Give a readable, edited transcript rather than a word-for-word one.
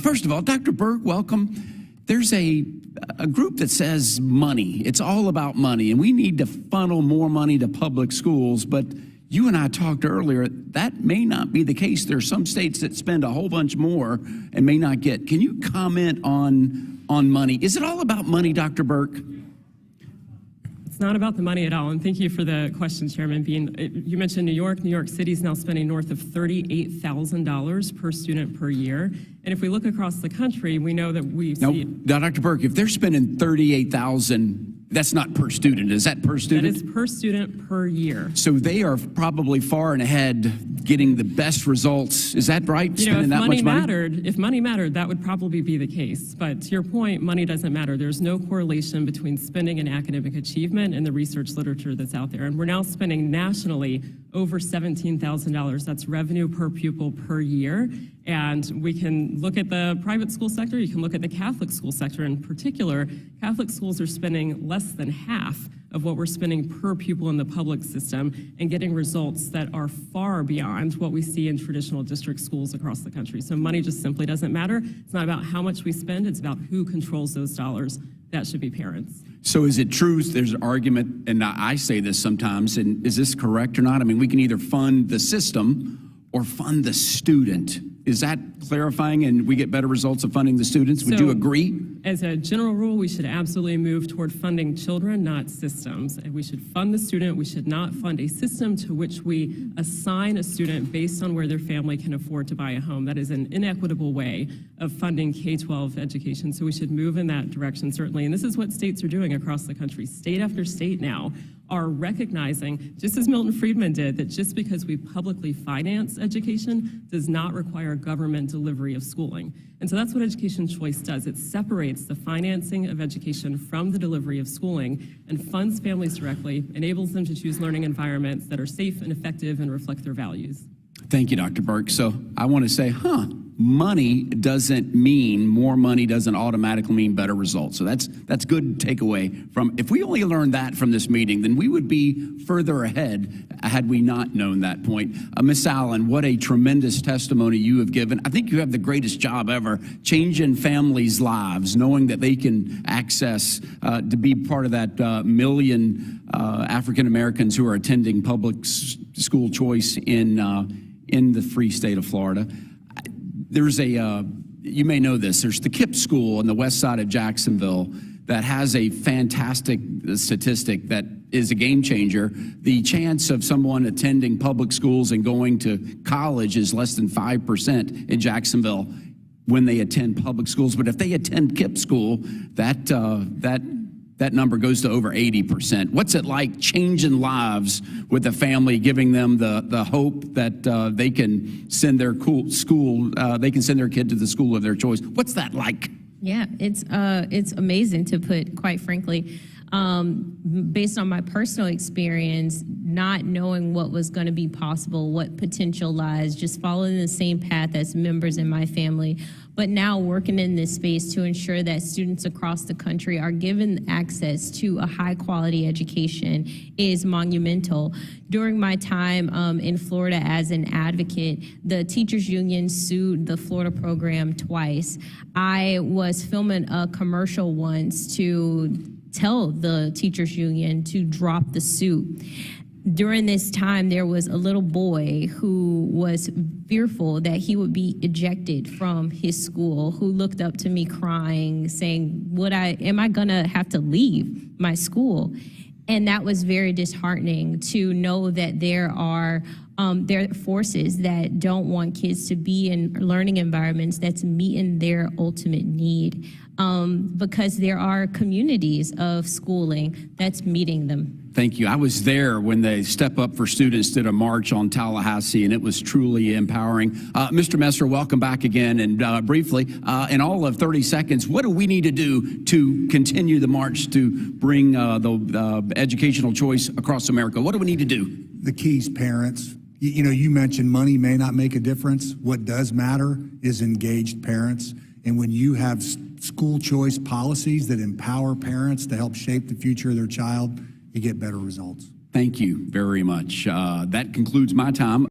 First of all, Dr. Burke, welcome. There's a group that says money. It's all about money, and we need to funnel more money to public schools. But you and I talked earlier, that may not be the case. There are some states that spend a whole bunch more and may not get. Can you comment on money? Is it all about money, Dr. Burke? It's not about the money at all, and thank you for the question, Chairman Bean. You mentioned New York. New York City is now spending north of $38,000 per student per year. And if we look across the country, we know that Now, Dr. Burke, if they're spending $38,000, that's not per student. Is that per student? That is per student per year. So they are probably far and ahead getting the best results. Is that right? You know, Spending that much money? if money mattered, that would probably be the case. But to your point, money doesn't matter. There's no correlation between spending and academic achievement in the research literature that's out there. And we're now spending nationally over $17,000. That's revenue per pupil per year. And we can look at the private school sector. You can look at the Catholic school sector in particular. Catholic schools are spending less than half of what we're spending per pupil in the public system and getting results that are far beyond what we see in traditional district schools across the country. So money just simply doesn't matter. It's not about how much we spend. It's about who controls those dollars. That should be parents. So is it true, there's an argument, and I say this sometimes, and is this correct or not? I mean, we can either fund the system or fund the student. Is that clarifying and we get better results of funding the students? Would you agree? As a general rule, we should absolutely move toward funding children, not systems. And we should fund the student. We should not fund a system to which we assign a student based on where their family can afford to buy a home. That is an inequitable way of funding K-12 education. So we should move in that direction, certainly. And this is what states are doing across the country. State after state now are recognizing, just as Milton Friedman did, that just because we publicly finance education does not require government delivery of schooling. And so that's what Education Choice does. It separates the financing of education from the delivery of schooling and funds families directly, enables them to choose learning environments that are safe and effective and reflect their values. Thank you, Dr. Burke. So I want to say, money doesn't mean, more money doesn't automatically mean better results. So that's good takeaway from, if we only learned that from this meeting, then we would be further ahead had we not known that point. Ms. Allen, what a tremendous testimony you have given. I think you have the greatest job ever, changing families' lives, knowing that they can access to be part of that million African Americans who are attending public school choice in the free state of Florida. There's you may know this, there's the KIPP school on the west side of Jacksonville that has a fantastic statistic that is a game changer. The chance of someone attending public schools and going to college is less than 5% in Jacksonville when they attend public schools. But if they attend KIPP school, that number goes to over 80%. What's it like changing lives with a family, giving them the hope that they can send their they can send their kid to the school of their choice? What's that like? Yeah, it's amazing, to put quite frankly. Based on my personal experience, not knowing what was going to be possible, what potential lies, just following the same path as members in my family, but now working in this space to ensure that students across the country are given access to a high quality education is monumental. During my time in Florida as an advocate, the teachers union sued the Florida program twice. I was filming a commercial once to tell the teachers union to drop the suit. During this time, there was a little boy who was fearful that he would be ejected from his school, who looked up to me crying, saying, am I gonna have to leave my school? And that was very disheartening, to know that there are forces that don't want kids to be in learning environments that's meeting their ultimate need, because there are communities of schooling that's meeting them. Thank you. I was there when the Step Up for Students did a march on Tallahassee, and it was truly empowering. Mr. Messer, welcome back again. And briefly, in all of 30 seconds, what do we need to do to continue the march to bring the educational choice across America? What do we need to do? The key's parents. You know, you mentioned money may not make a difference. What does matter is engaged parents. And when you have school choice policies that empower parents to help shape the future of their child, you get better results. Thank you very much. That concludes my time.